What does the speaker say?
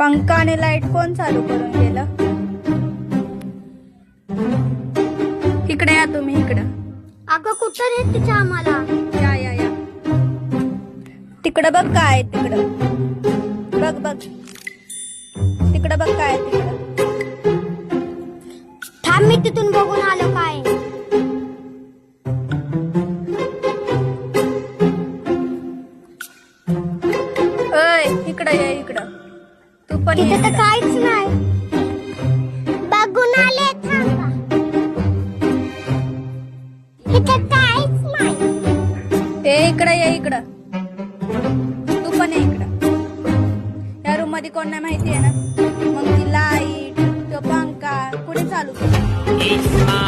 पंखा आणि लाईट कोण चालू करून गेलं? इकडे या तुम्ही, इकडं. अगं कुठं नेते आम्हाला? या तिकडं बघ काय आहे, तिकडं बघ तिकडं बघ काय आहे तिकडं. थांब मी तिथून बघून आलो काय. इकडं ये, इकडं तू पण तिथे तर इकडं. काहीच नाही. बघून आले थांबा. इथे काहीच नाही. इकडं ये, इकडं तू पण ये इकडं. या रूम मध्ये कोण नाही माहिती आहे ना? मग ती लाईट, तो पंखा कुठे चालू केला?